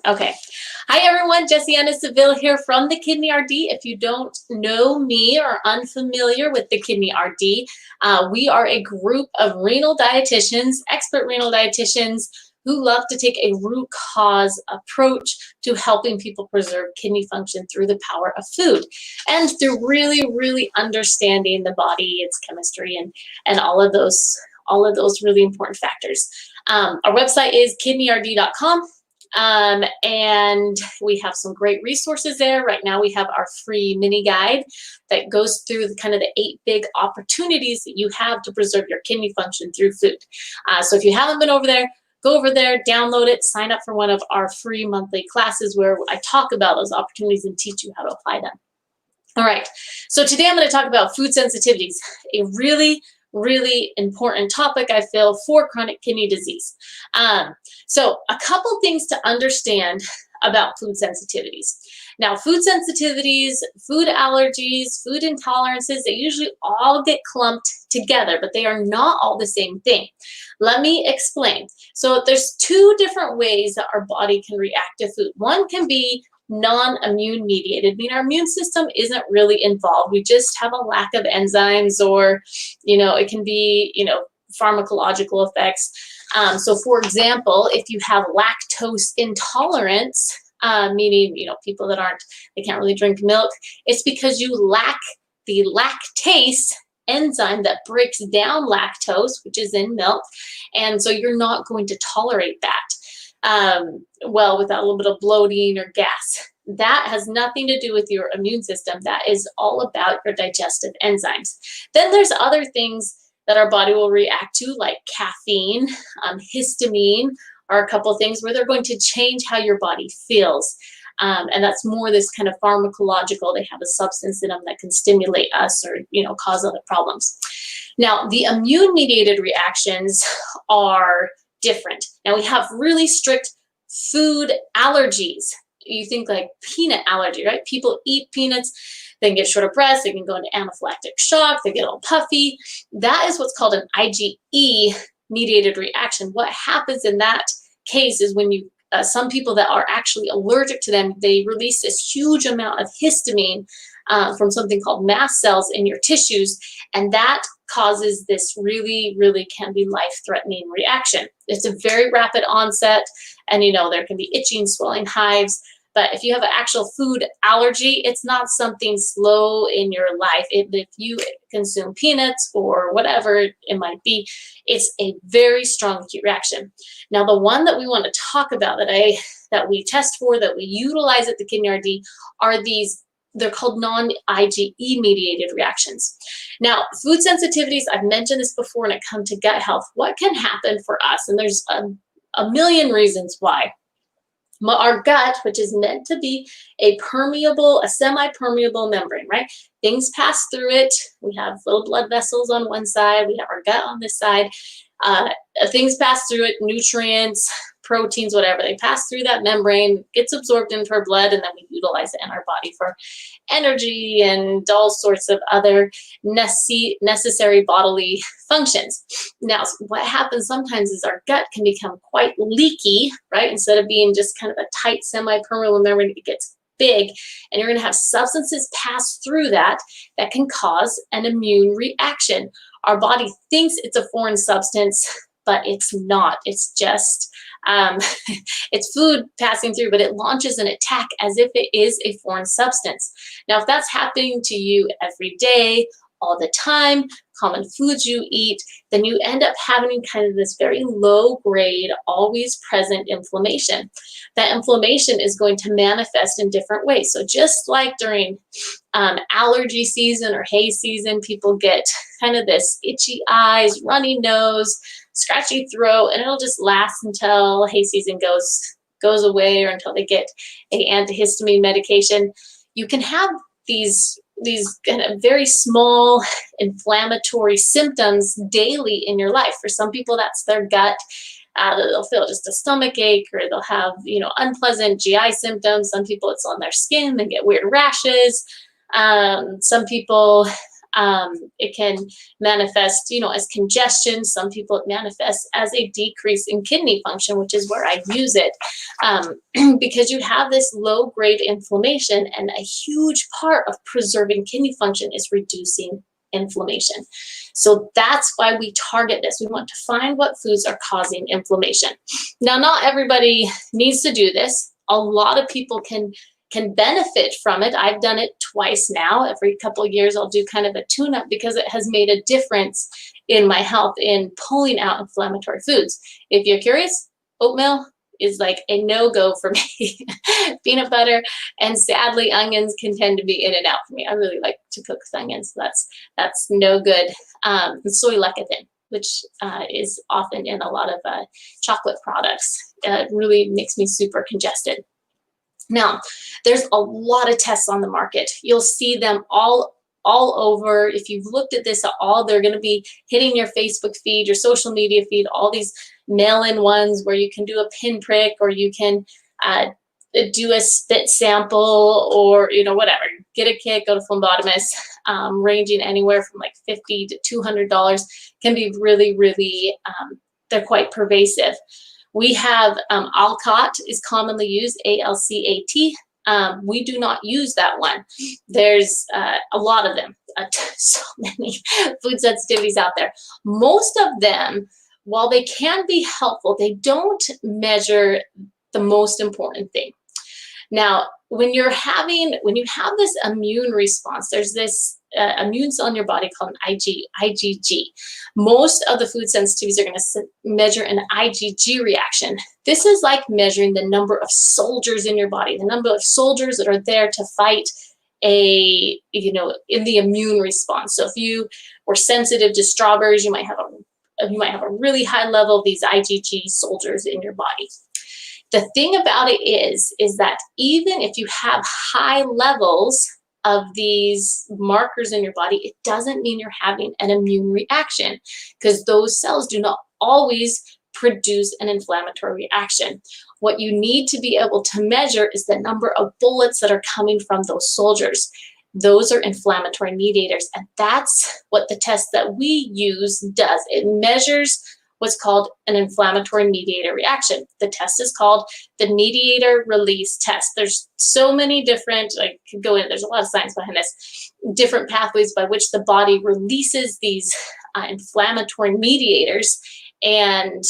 Okay. Hi, everyone. Jessiana Seville here from the Kidney RD. If you don't know me or are unfamiliar with the Kidney RD, we are a group of renal dietitians, expert renal dietitians, who love to take a root cause approach to helping people preserve kidney function through the power of food and through really understanding the body, its chemistry, and all of those really important factors. Our website is kidneyrd.com. And we have some great resources there. Right now we have our free mini guide that goes through the 8 big opportunities that you have to preserve your kidney function through food. So if you haven't been over there, go over there, download it, sign up for one of our free monthly classes where I talk about those opportunities and teach you how to apply them. All right, so today I'm going to talk about food sensitivities, a really important topic, I feel, for chronic kidney disease. So a couple things to understand about food sensitivities. Now, food sensitivities, food allergies, food intolerances, they usually all get clumped together, but they are not all the same thing. Let me explain. So there's 2 different ways that our body can react to food. One can be non-immune mediated, meaning our immune system isn't really involved. We just have a lack of enzymes, or, it can be, pharmacological effects. So for example, if you have lactose intolerance, meaning, people that they can't really drink milk, it's because you lack the lactase enzyme that breaks down lactose, which is in milk. And so you're not going to tolerate that. Well, without a little bit of bloating or gas. That has nothing to do with your immune system. That is all about your digestive enzymes. Then there's other things that our body will react to, like caffeine, histamine, are a couple things where they're going to change how your body feels. And that's more this kind of pharmacological. They have a substance in them that can stimulate us or, cause other problems. Now, the immune-mediated reactions are different. Now, we have really strict food allergies. You think like peanut allergy, right? People eat peanuts, they can get short of breath, they can go into anaphylactic shock, they get all puffy. That is what's called an IgE-mediated reaction. What happens in that case is when some people that are actually allergic to them, they release this huge amount of histamine from something called mast cells in your tissues, and that causes this really can be life-threatening reaction. It's a very rapid onset, and there can be itching, swelling, hives. But if you have an actual food allergy, it's not something slow in your life. If you consume peanuts or whatever it might be, it's a very strong acute reaction. Now, the one that we want to talk about that we test for, that we utilize at the Kidney RD, are these. They're called non-IgE mediated reactions. Now, food sensitivities, I've mentioned this before when it comes to gut health. What can happen for us? And there's a million reasons why. Our gut, which is meant to be a semi-permeable membrane, right? Things pass through it. We have little blood vessels on one side. We have our gut on this side. Things pass through it, nutrients, proteins, whatever. They pass through that membrane, gets absorbed into our blood, and then we utilize it in our body for energy and all sorts of other necessary bodily functions. Now, what happens sometimes is our gut can become quite leaky, right? Instead of being just kind of a tight semi-permeable membrane, it gets big, and you're going to have substances pass through that can cause an immune reaction. Our body thinks it's a foreign substance, but it's not. It's just it's food passing through, but it launches an attack as if it is a foreign substance. Now, if that's happening to you every day, all the time, common foods you eat, then you end up having kind of this very low grade, always present inflammation. That inflammation is going to manifest in different ways. So just like during allergy season or hay season, people get kind of this itchy eyes, runny nose, scratchy throat, and it'll just last until hay season goes away, or until they get an antihistamine medication. You can have these kind of very small inflammatory symptoms daily in your life. For some people, that's their gut. They'll feel just a stomach ache, or they'll have, unpleasant GI symptoms. Some people, it's on their skin. They get weird rashes. Some people, it can manifest, as congestion. Some people, it manifests as a decrease in kidney function, which is where I use it. because you have this low-grade inflammation, and a huge part of preserving kidney function is reducing inflammation. So that's why we target this. We want to find what foods are causing inflammation. Now, not everybody needs to do this. A lot of people can benefit from it. I've done it twice now. Every couple of years, I'll do kind of a tune-up because it has made a difference in my health in pulling out inflammatory foods. If you're curious, oatmeal is like a no-go for me. Peanut butter and sadly onions can tend to be in and out for me. I really like to cook with onions, so that's no good. Soy lecithin, which is often in a lot of chocolate products, really makes me super congested. Now, there's a lot of tests on the market. You'll see them all over. If you've looked at this at all, they're going to be hitting your Facebook feed, your social media feed, all these mail-in ones where you can do a pinprick, or you can do a spit sample, or whatever. Get a kit, go to phlebotomist, ranging anywhere from like $50 to $200. Can be really, really, they're quite pervasive. We have Alcott is commonly used, ALCAT. We do not use that one. There's a lot of them, so many food sensitivities out there. This of them, while they can be helpful, they don't measure the most important thing. Now, when you have this immune response, there's this immune cell in your body called an IgG. Most of the food sensitivities are going to measure an IgG reaction. This is like measuring the number of soldiers in your body, the number of soldiers that are there to fight in the immune response. So if you were sensitive to strawberries, you might have a really high level of these IgG soldiers in your body. The thing about it is that even if you have high levels of these markers in your body, it doesn't mean you're having an immune reaction, because those cells do not always produce an inflammatory reaction. What you need to be able to measure is the number of bullets that are coming from those soldiers. Those are inflammatory mediators, and that's what the test that we use does. It measures what's called an inflammatory mediator reaction. The test is called the Mediator Release Test. There's so many different, I could go in, there's a lot of science behind this, different pathways by which the body releases these inflammatory mediators. And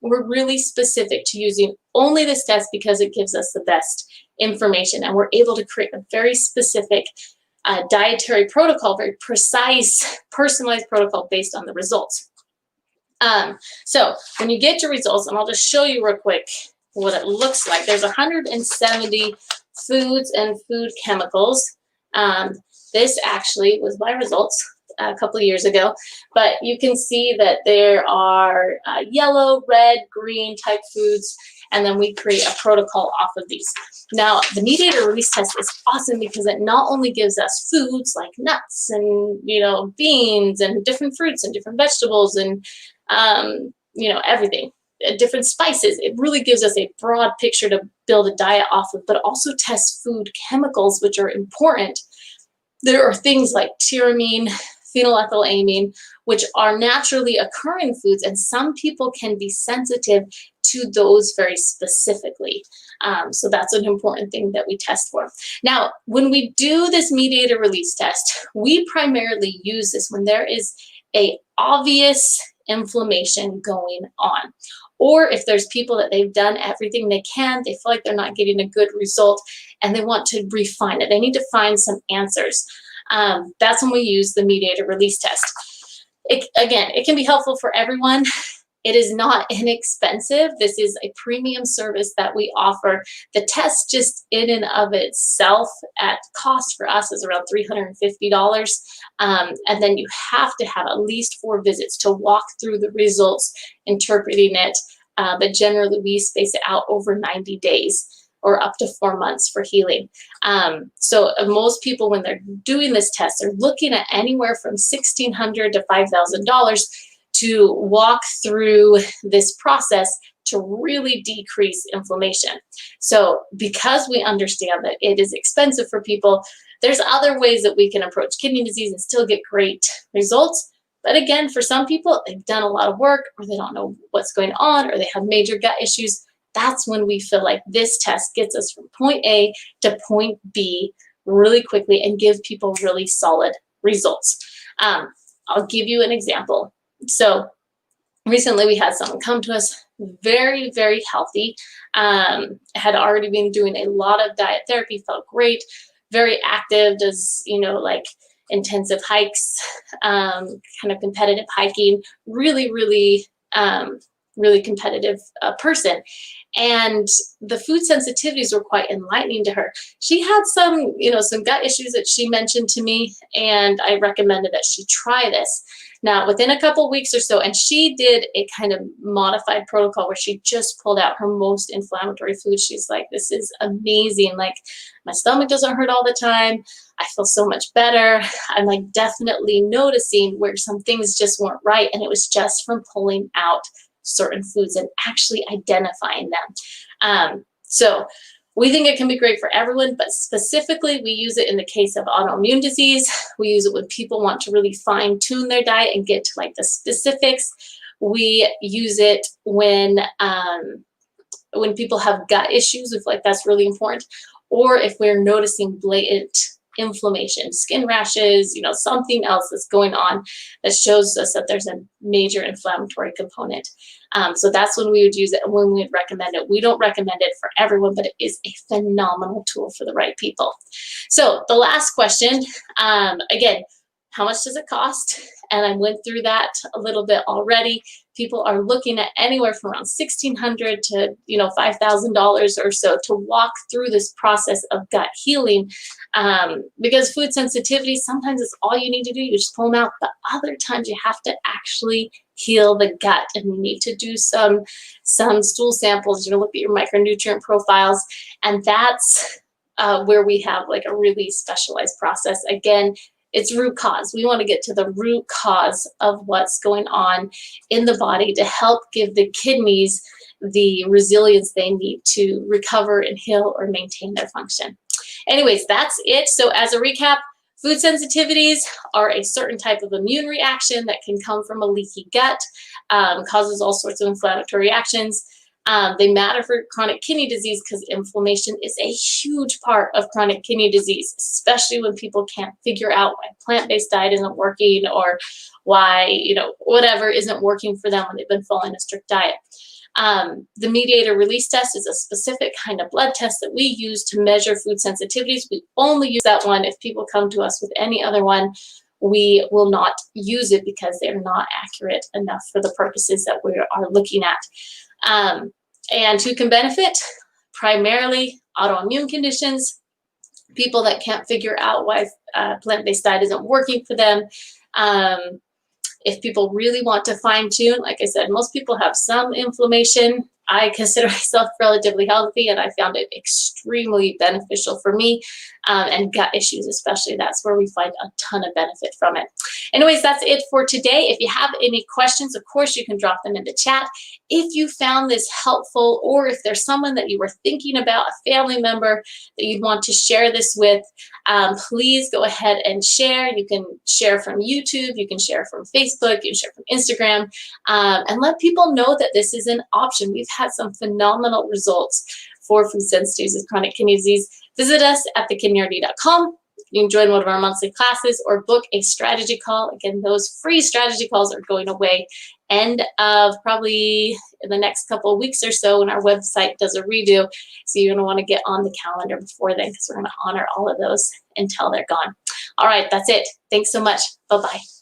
we're really specific to using only this test because it gives us the best information. And we're able to create a very specific dietary protocol, very precise, personalized protocol based on the results. So when you get your results, and I'll just show you real quick what it looks like. There's 170 foods and food chemicals. This actually was my results a couple of years ago, but you can see that there are yellow, red, green type foods, and then we create a protocol off of these. Now, the Mediator Release Test is awesome because it not only gives us foods like nuts and beans and different fruits and different vegetables and everything, different spices. It really gives us a broad picture to build a diet off of, but also tests food chemicals, which are important. There are things like tyramine, phenylethylamine, which are naturally occurring foods, and some people can be sensitive to those very specifically. So that's an important thing that we test for. Now, when we do this Mediator Release Test, we primarily use this when there is a obvious inflammation going on, or if there's people that they've done everything they can, they feel like they're not getting a good result, and they want to refine it. They need to find some answers. That's when we use the Mediator Release Test. It can be helpful for everyone. It is not inexpensive. This is a premium service that we offer. The test just in and of itself at cost for us is around $350. And then you have to have at least 4 visits to walk through the results, interpreting it. But generally we space it out over 90 days or up to 4 months for healing. So most people, when they're doing this test, they're looking at anywhere from $1,600 to $5,000 to walk through this process to really decrease inflammation. So because we understand that it is expensive for people, there's other ways that we can approach kidney disease and still get great results. But again, for some people, they've done a lot of work, or they don't know what's going on, or they have major gut issues. that's when we feel like this test gets us from point A to point B really quickly and give people really solid results. I'll give you an example. So recently we had someone come to us, very, very healthy, had already been doing a lot of diet therapy, felt great, very active, does, like intensive hikes, kind of competitive hiking, really, really, really competitive person. And the food sensitivities were quite enlightening to her. She had some, some gut issues that she mentioned to me, and I recommended that she try this. Now, within a couple weeks or so, and she did a kind of modified protocol where she just pulled out her most inflammatory foods. She's like, this is amazing. Like, my stomach doesn't hurt all the time. I feel so much better. I'm like definitely noticing where some things just weren't right. And it was just from pulling out certain foods and actually identifying them. So we think it can be great for everyone, but specifically we use it in the case of autoimmune disease. We use it when people want to really fine tune their diet and get to like the specifics. We use it when people have gut issues, if like that's really important, or if we're noticing blatant inflammation, skin rashes, something else that's going on that shows us that there's a major inflammatory component. So that's when we would use it and when we would recommend it. We don't recommend it for everyone, but it is a phenomenal tool for the right people. So the last question, again, how much does it cost? And I went through that a little bit already. People are looking at anywhere from around $1,600 to $5,000 or so to walk through this process of gut healing, because food sensitivity, sometimes it's all you need to do. You just pull them out, but other times you have to actually heal the gut, and you need to do some stool samples. Look at your micronutrient profiles, and that's where we have like a really specialized process. Again, it's root cause. We want to get to the root cause of what's going on in the body to help give the kidneys the resilience they need to recover and heal or maintain their function. Anyways, that's it. So as a recap, food sensitivities are a certain type of immune reaction that can come from a leaky gut, causes all sorts of inflammatory reactions. They matter for chronic kidney disease because inflammation is a huge part of chronic kidney disease, especially when people can't figure out why plant-based diet isn't working or why, whatever isn't working for them when they've been following a strict diet. The Mediator Release Test is a specific kind of blood test that we use to measure food sensitivities. We only use that one. If people come to us with any other one, we will not use it because they're not accurate enough for the purposes that we are looking at. And who can benefit? Primarily autoimmune conditions, people that can't figure out why plant-based diet isn't working for them. If people really want to fine tune, like I said, most people have some inflammation. I consider myself relatively healthy, and I found it extremely beneficial for me, and gut issues especially. That's where we find a ton of benefit from it. Anyways, that's it for today. If you have any questions, of course, you can drop them in the chat. If you found this helpful, or if there's someone that you were thinking about, a family member that you'd want to share this with, please go ahead and share. You can share from YouTube, you can share from Facebook, you can share from Instagram, and let people know that this is an option. We've had some phenomenal results for food sensitivities with chronic kidney disease. Visit us at thekidneyrd.com. You can join one of our monthly classes or book a strategy call. Again, those free strategy calls are going away end of probably in the next couple of weeks or so when our website does a redo. So you're going to want to get on the calendar before then, because we're going to honor all of those until they're gone. All right, that's it. Thanks so much. Bye-bye.